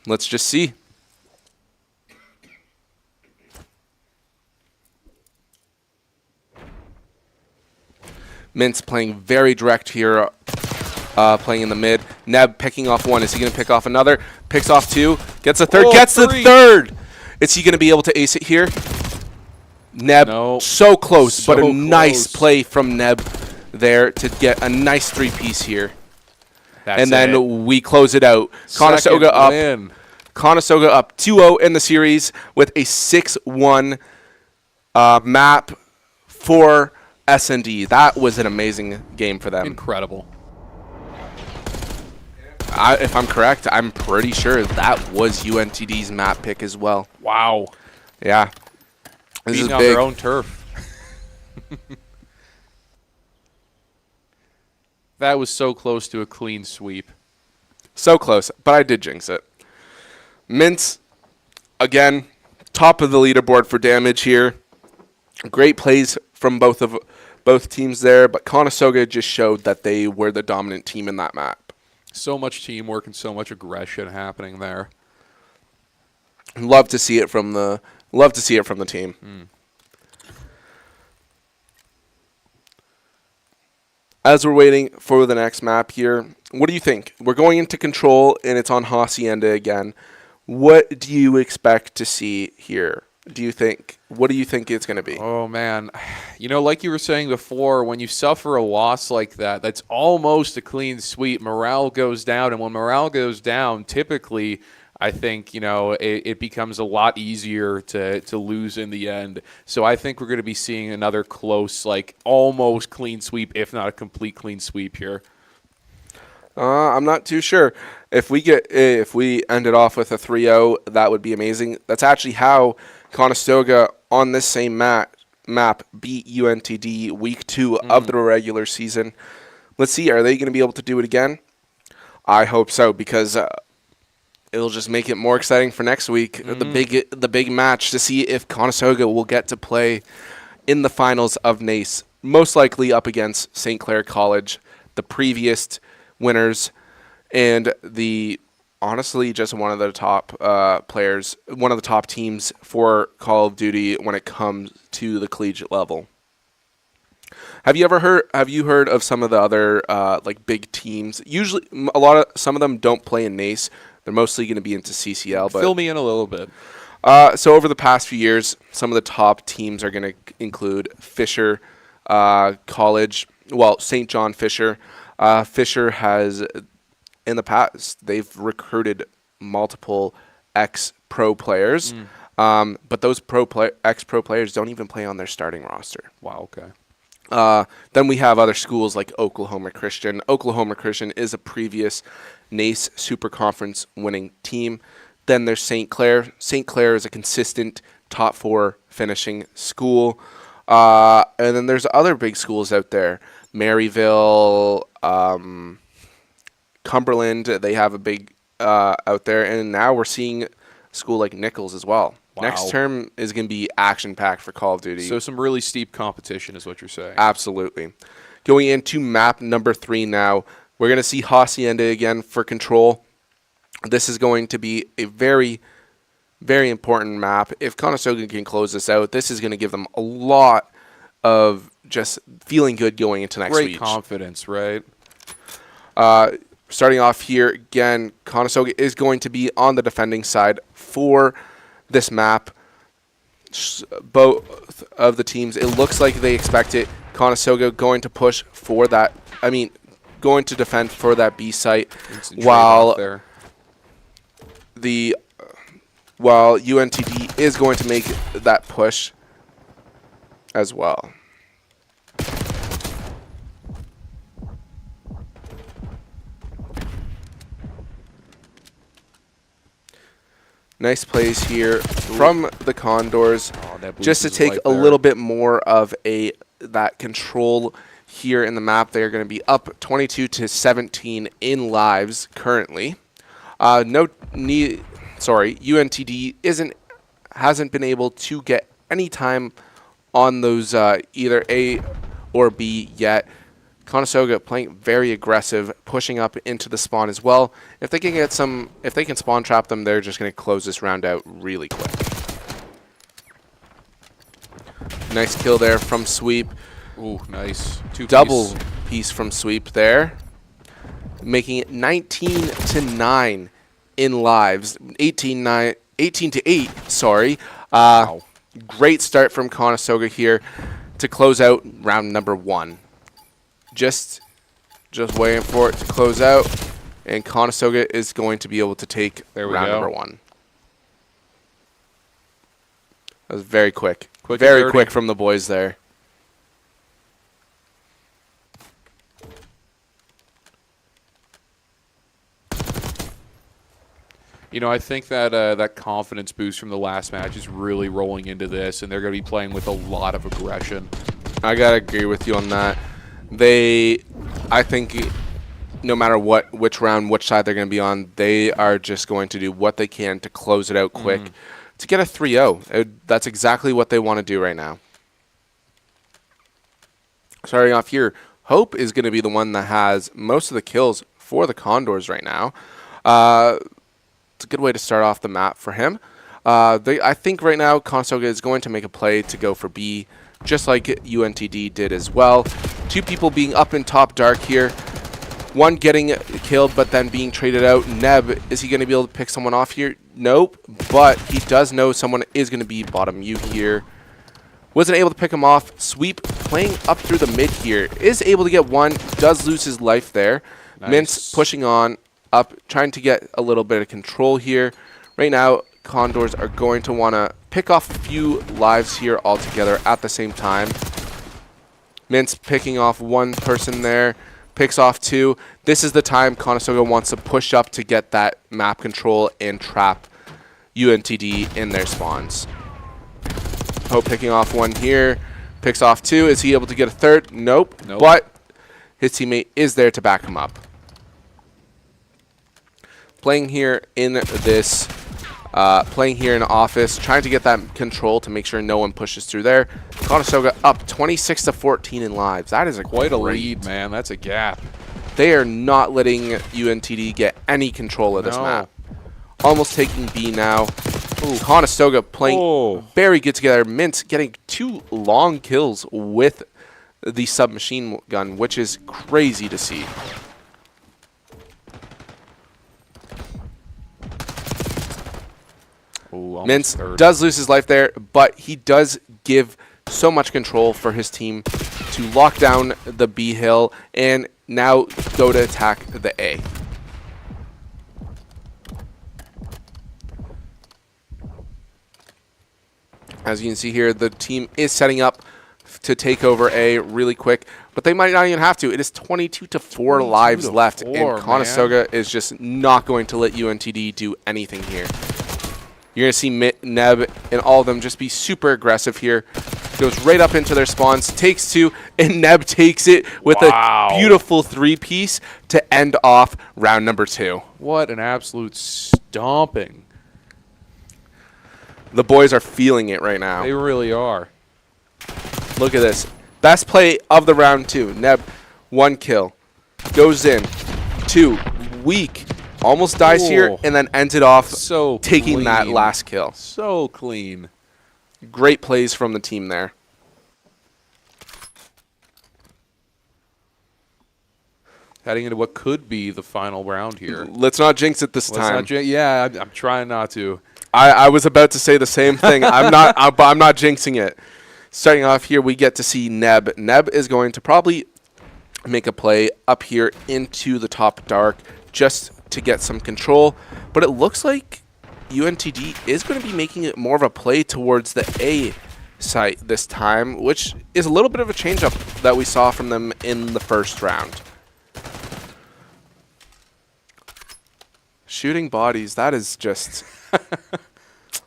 Speaker 6: let's just see. Mintz playing very direct here, playing in the mid. Neb picking off one. Is he going to pick off another? Picks off two. Gets a third. Gets the third. Is he going to be able to ace it here? Neb, so close, but a nice play from Neb there to get a nice 3-piece here. And then we close it out. Conestoga up. Conestoga up 2-0 in the series with a 6-1 map for S&D. That was an amazing game for them.
Speaker 7: Incredible.
Speaker 6: If I'm correct, I'm pretty sure that was UNTD's map pick as well.
Speaker 7: Wow.
Speaker 6: Yeah. This
Speaker 7: Being
Speaker 6: is
Speaker 7: on
Speaker 6: big.
Speaker 7: their own turf. That was so close to a clean sweep.
Speaker 6: So close, but I did jinx it. Mintz, again, top of the leaderboard for damage here. Great plays from both teams there, but Conestoga just showed that they were the dominant team in that map.
Speaker 7: So much teamwork and so much aggression happening there.
Speaker 6: Love to see it from the team. As we're waiting for the next map here, what do you think? We're going into control and it's on Hacienda again. What do you expect to see here? What do you think it's going to be?
Speaker 7: Oh, man. You know, like you were saying before, when you suffer a loss like that, that's almost a clean sweep. Morale goes down, and when morale goes down, typically, I think, you know, it becomes a lot easier to lose in the end. So I think we're going to be seeing another close, like, almost clean sweep, if not a complete clean sweep here.
Speaker 6: I'm not too sure. If we end it off with a 3-0, that would be amazing. That's actually how Conestoga on this same map beat UNTD week 2 of the regular season. Let's see, are they going to be able to do it again? I hope so, because it'll just make it more exciting for next week. The big match to see if Conestoga will get to play in the finals of NACE, most likely up against St. Clair College, the previous winners, and honestly just one of the top players, one of the top teams for Call of Duty when it comes to the collegiate level. Have you heard of some of the other like big teams? Usually some of them don't play in NACE. They're mostly going to be into CCL. But
Speaker 7: fill me in a little bit.
Speaker 6: So over the past few years, some of the top teams are going to include Fisher College, St. John Fisher. Fisher has, in the past, they've recruited multiple ex-pro players. But those ex-pro players don't even play on their starting roster.
Speaker 7: Wow, okay.
Speaker 6: Then we have other schools like Oklahoma Christian. Oklahoma Christian is a previous NACE Super Conference winning team. Then there's St. Clair. St. Clair is a consistent top 4 finishing school. And then there's other big schools out there. Maryville, Cumberland, they have a big out there. And now we're seeing a school like Nichols as well.
Speaker 7: Wow.
Speaker 6: Next term is going to be action-packed for Call of Duty.
Speaker 7: So some really steep competition is what you're saying.
Speaker 6: Absolutely. Going into map number 3 now, we're going to see Hacienda again for control. This is going to be a very, very important map. If Conestoga can close this out, this is going to give them a lot of just feeling good going into next week.
Speaker 7: Great confidence, right?
Speaker 6: Starting off here, again, Conestoga is going to be on the defending side for this map. Both of the teams, it looks like they expect it. Conestoga going to push for that, going to defend for that B site, while UNTD is going to make that push as well. Nice plays here from the Condors, just to take a little bit more of that control here in the map. They're going to be up 22-17 in lives currently. UNTD hasn't been able to get any time on those either A or B yet. Conestoga playing very aggressive, pushing up into the spawn as well. If they can spawn trap them, they're just going to close this round out really quick. Nice kill there from Sweep.
Speaker 7: Ooh, nice.
Speaker 6: Double piece from Sweep there, making it 19-9 in lives. 18-8. Sorry.
Speaker 7: Wow.
Speaker 6: Great start from Conestoga here to close out round number 1. Just waiting for it to close out, and Conestoga is going to be able to take round number 1. That was very quick. Very quick from the boys there.
Speaker 7: You know, I think that that confidence boost from the last match is really rolling into this, and they're going to be playing with a lot of aggression.
Speaker 6: I got to agree with you on that. I think no matter which round, which side they're going to be on, they are just going to do what they can to close it out quick to get a 3-0. That's exactly what they want to do right now. Starting off here, Hope is going to be the one that has most of the kills for the Condors right now. It's a good way to start off the map for him. I think right now Conestoga is going to make a play to go for B, just like UNTD did as well. 2 people being up in top dark here. One getting killed, but then being traded out. Neb, is he going to be able to pick someone off here? Nope, but he does know someone is going to be bottom U here. Wasn't able to pick him off. Sweep playing up through the mid here. Is able to get one. Does lose his life there.
Speaker 7: Nice.
Speaker 6: Mintz pushing on up, trying to get a little bit of control here. Right now, Condors are going to want to pick off a few lives here all together at the same time. Mintz picking off one person there, picks off 2. This is the time Conestoga wants to push up to get that map control and trap UNTD in their spawns. Hope picking off 1 here, picks off 2. Is he able to get a 3rd? Nope. But his teammate is there to back him up. Playing here in this, office, trying to get that control to make sure no one pushes through there. Conestoga up 26-14 in lives. That is
Speaker 7: quite a lead, man. That's a gap.
Speaker 6: They are not letting UNTD get any control of this map. Almost taking B now. Ooh. Conestoga playing very good together. Mint getting 2 long kills with the submachine gun, which is crazy to see. Mintz does lose his life there, but he does give so much control for his team to lock down the B hill and now go to attack the A. As you can see here, the team is setting up to take over A really quick, but they might not even have to. It is 22-4 lives left, and Conestoga is just not going to let UNTD do anything here. You're going to see Neb and all of them just be super aggressive here. Goes right up into their spawns, takes 2, and Neb takes it with a beautiful 3-piece to end off round number 2.
Speaker 7: What an absolute stomping.
Speaker 6: The boys are feeling it right now.
Speaker 7: They really are.
Speaker 6: Look at this. Best play of the round 2. Neb, 1 kill. Goes in. 2. Weak. Almost dies here, and then ends it off taking
Speaker 7: clean.
Speaker 6: That last kill.
Speaker 7: So clean.
Speaker 6: Great plays from the team there.
Speaker 7: Heading into what could be the final round here.
Speaker 6: Let's not jinx it this time.
Speaker 7: Yeah, I'm trying not to.
Speaker 6: I was about to say the same thing. I'm not jinxing it. Starting off here, we get to see Neb. Neb is going to probably make a play up here into the top dark just to get some control. But it looks like UNTD is going to be making it more of a play towards the A site this time, which is a little bit of a change-up that we saw from them in the first round. Shooting bodies, that is just...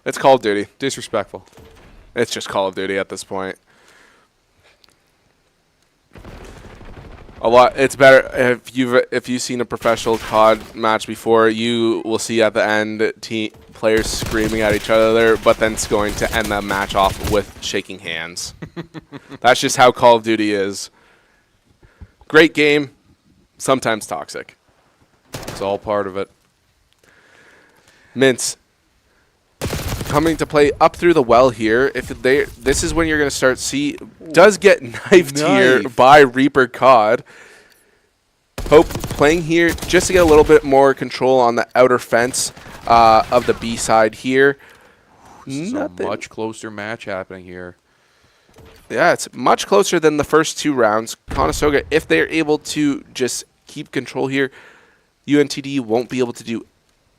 Speaker 6: It's Call of Duty.
Speaker 7: Disrespectful.
Speaker 6: It's just Call of Duty at this point. It's better if you've seen a professional COD match before, you will see at the end players screaming at each other, but then it's going to end that match off with shaking hands. That's just how Call of Duty is. Great game, sometimes toxic.
Speaker 7: It's all part of it.
Speaker 6: Mints coming to play up through the well here. This is when you're going to start does get knifed here by Reaper COD. Hope playing here just to get a little bit more control on the outer fence of the B side here.
Speaker 7: This is a much closer match happening here.
Speaker 6: Yeah, it's much closer than the first 2 rounds. Conestoga, if they're able to just keep control here, UNTD won't be able to do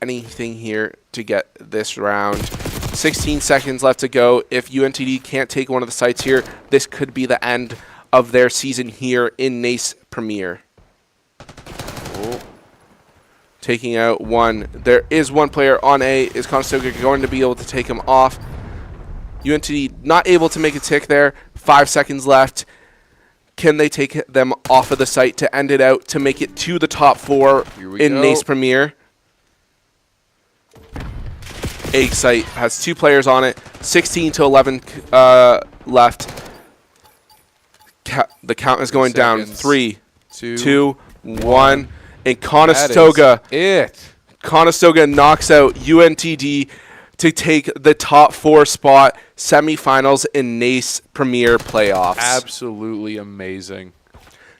Speaker 6: anything here to get this round. 16 seconds left to go. If UNTD can't take one of the sites here, this could be the end of their season here in NACE Premier. Taking out 1. There is 1 player on A. Is Conestoga going to be able to take him off? UNTD not able to make a tick there. 5 seconds left. Can they take them off of the site to end it out, to make it to the top 4 in NACE Premier? A site has 2 players on it. 16 to 11 left. The count is going down. 3, 2, 1. And Conestoga. Conestoga knocks out UNTD to take the top 4 spot, semifinals in NACE Premier playoffs.
Speaker 7: Absolutely amazing.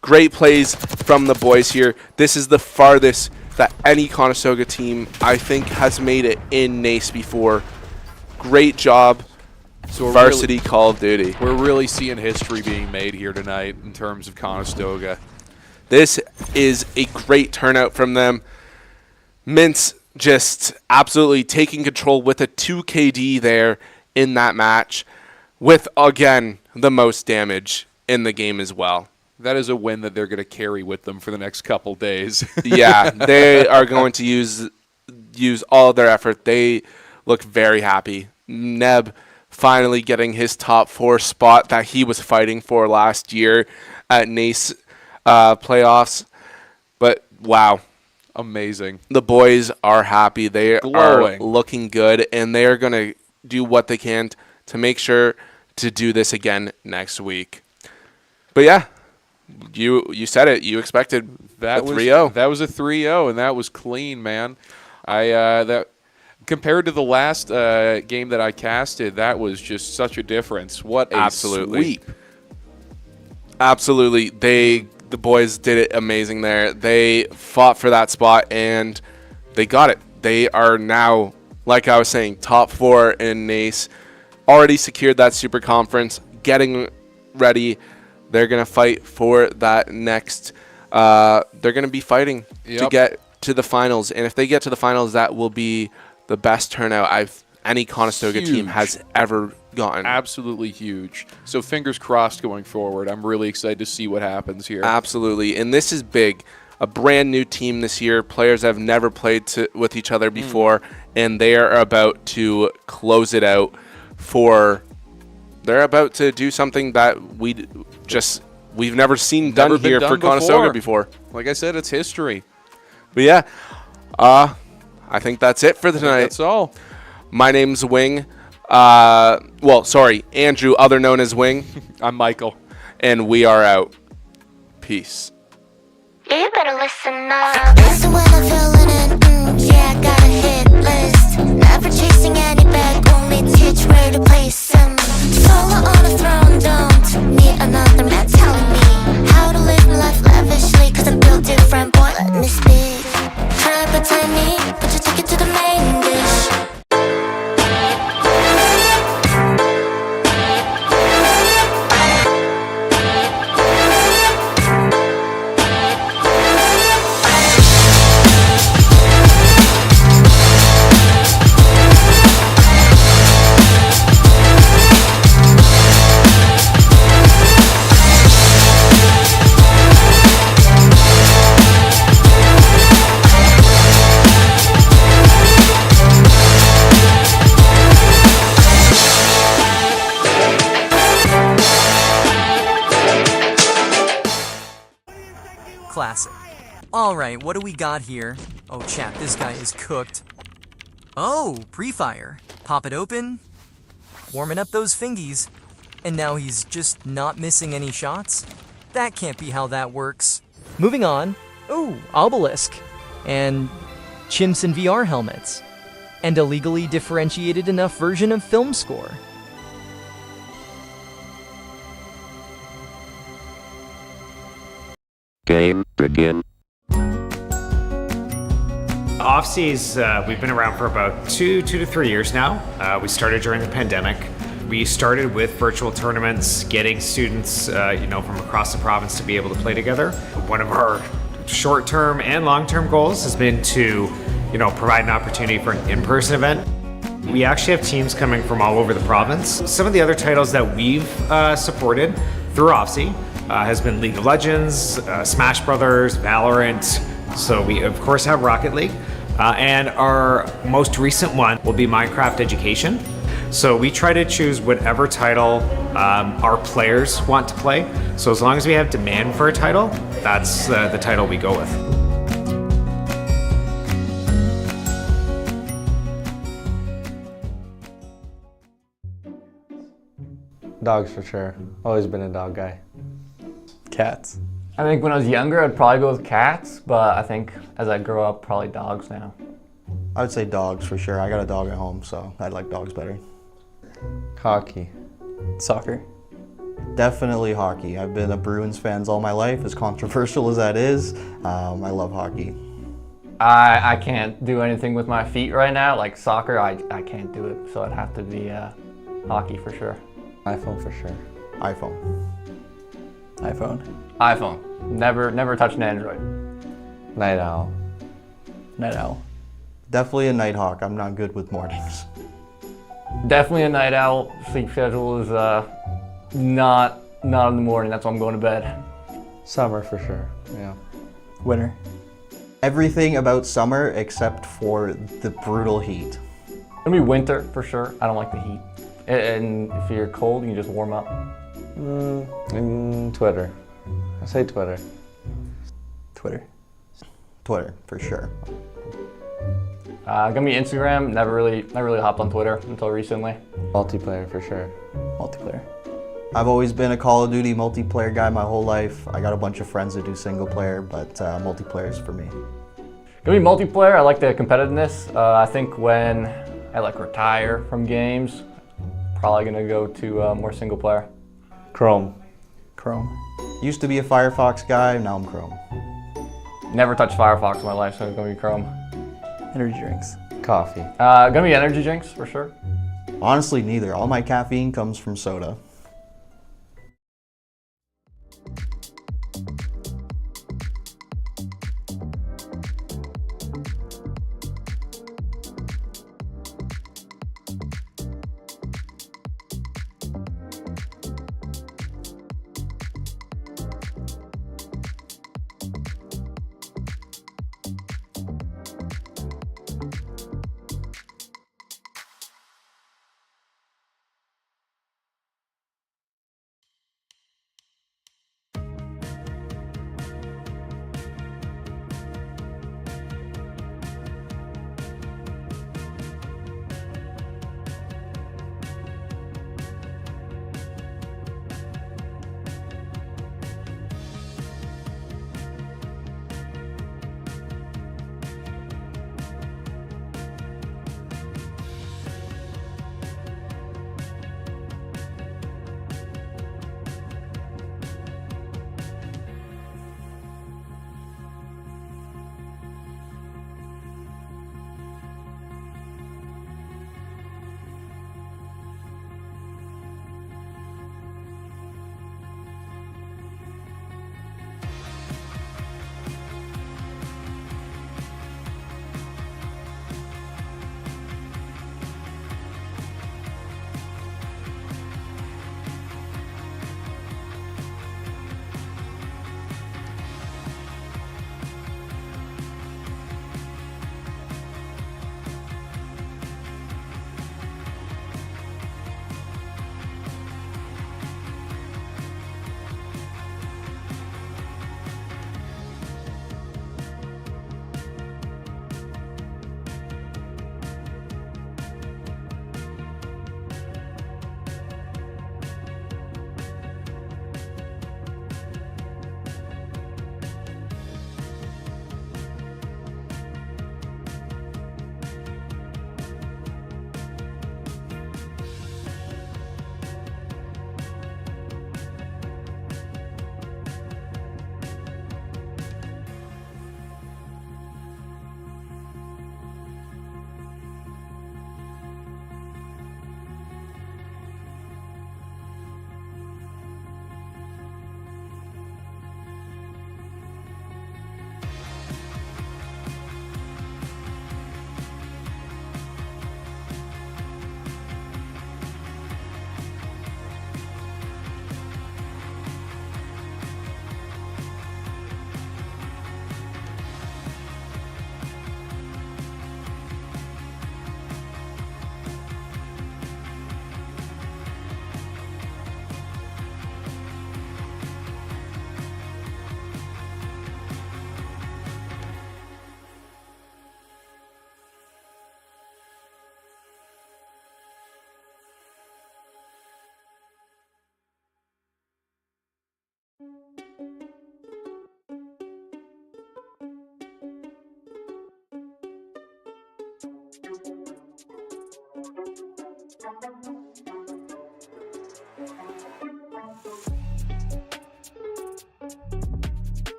Speaker 6: Great plays from the boys here. This is the farthest that any Conestoga team, I think, has made it in NACE before. Great job,
Speaker 7: So
Speaker 6: Varsity Call of Duty.
Speaker 7: We're really seeing history being made here tonight in terms of Conestoga.
Speaker 6: This is a great turnout from them. Mintz just absolutely taking control with a 2 KD there in that match, with, again, the most damage in the game as well.
Speaker 7: That is a win that they're going to carry with them for the next couple days.
Speaker 6: Yeah, they are going to use all of their effort. They look very happy. Neb finally getting his top 4 spot that he was fighting for last year at NACE playoffs. But, wow.
Speaker 7: Amazing.
Speaker 6: The boys are happy. They
Speaker 7: Glowing.
Speaker 6: are looking good, and they are going to do what they can to make sure to do this again next week. But, yeah. You said it. You expected
Speaker 7: that
Speaker 6: a 3-0.
Speaker 7: That was a 3-0, and that was clean, man. That compared to the last game that I casted, that was just such a difference. What a sweep!
Speaker 6: Absolutely, the boys did it amazing there. They fought for that spot and they got it. They are now, like I was saying, top 4 in NACE. Already secured that super conference. Getting ready. They're going to fight for that next. They're going to be fighting to get to the finals. And if they get to the finals, that will be the best turnout any Conestoga team
Speaker 7: Huge.
Speaker 6: has ever gotten.
Speaker 7: Absolutely huge. So fingers crossed going forward. I'm really excited to see what happens here.
Speaker 6: Absolutely. And this is big. A brand new team this year. Players have never played with each other before, and they are about to close it out they're about to do something that we've never seen
Speaker 7: Never
Speaker 6: done
Speaker 7: been
Speaker 6: here
Speaker 7: done
Speaker 6: for Conestoga before.
Speaker 7: Like I said, it's history.
Speaker 6: But yeah, I think that's it for tonight.
Speaker 7: That's all.
Speaker 6: My name's Wing. Andrew, other known as Wing,
Speaker 7: I'm Michael.
Speaker 6: and we are out. Peace.
Speaker 1: You better listen up. Listen when I'm feeling it, yeah, I got a hit list. Never chasing any bag, only teach where to place them. Solo on a throne, don't need another man telling me how to live my life lavishly, cause I'm built different, boy, let me speak. Try to pretend me, but you take it to the main dish.
Speaker 2: Classic. Alright, what do we got here? Oh, chat, this guy is cooked. Oh, pre-fire. Pop it open. Warming up those fingies. And now he's just not missing any shots? That can't be how that works. Moving on. Ooh, obelisk. And chimps and VR helmets. And a legally differentiated enough version of film score.
Speaker 3: Game begin.
Speaker 4: Off-seas, we've been around for about two to 3 years now. We started during the pandemic. We started with virtual tournaments, getting students, from across the province to be able to play together. One of our short-term and long-term goals has been to, provide an opportunity for an in-person event. We actually have teams coming from all over the province. Some of the other titles that we've supported through Off-sea has been League of Legends, Smash Brothers, Valorant. So we of course have Rocket League, and our most recent one will be Minecraft Education. So we try to choose whatever title our players want to play. So as long as we have demand for a title, that's the title we go with.
Speaker 8: Dogs for sure. Always been a dog guy.
Speaker 9: Cats. I think when I was younger, I'd probably go with cats, but I think as I grow up, probably dogs now.
Speaker 10: I would say dogs for sure. I got a dog at home, so I like dogs better.
Speaker 8: Hockey.
Speaker 9: Soccer.
Speaker 10: Definitely hockey. I've been a Bruins fan all my life, as controversial as that is. I love hockey.
Speaker 9: I can't do anything with my feet right now, like soccer, I can't do it, so it'd have to be hockey for sure.
Speaker 8: iPhone for sure.
Speaker 10: iPhone.
Speaker 9: iPhone. iPhone. Never touch an Android.
Speaker 8: Night owl.
Speaker 9: Night owl.
Speaker 10: Definitely a night hawk. I'm not good with mornings.
Speaker 9: Definitely a night owl. Sleep schedule is not in the morning. That's why I'm going to bed.
Speaker 8: Summer for sure. Yeah.
Speaker 9: Winter.
Speaker 10: Everything about summer except for the brutal heat.
Speaker 9: It'll be winter for sure. I don't like the heat. And if you're cold, you can just warm up.
Speaker 8: Twitter. I say Twitter.
Speaker 9: Twitter.
Speaker 10: Twitter, for sure.
Speaker 9: Gonna be Instagram. Never really hopped on Twitter until recently.
Speaker 8: Multiplayer for sure.
Speaker 9: Multiplayer.
Speaker 10: I've always been a Call of Duty multiplayer guy my whole life. I got a bunch of friends that do single player, but multiplayer is for me.
Speaker 9: Gonna be multiplayer. I like the competitiveness. I think when I retire from games, probably gonna go to more single player.
Speaker 8: Chrome.
Speaker 9: Chrome.
Speaker 10: Used to be a Firefox guy, now I'm Chrome.
Speaker 9: Never touched Firefox in my life, so it's gonna be Chrome. Energy drinks.
Speaker 8: Coffee.
Speaker 9: Gonna be energy drinks for sure.
Speaker 10: Honestly, neither. All my caffeine comes from soda.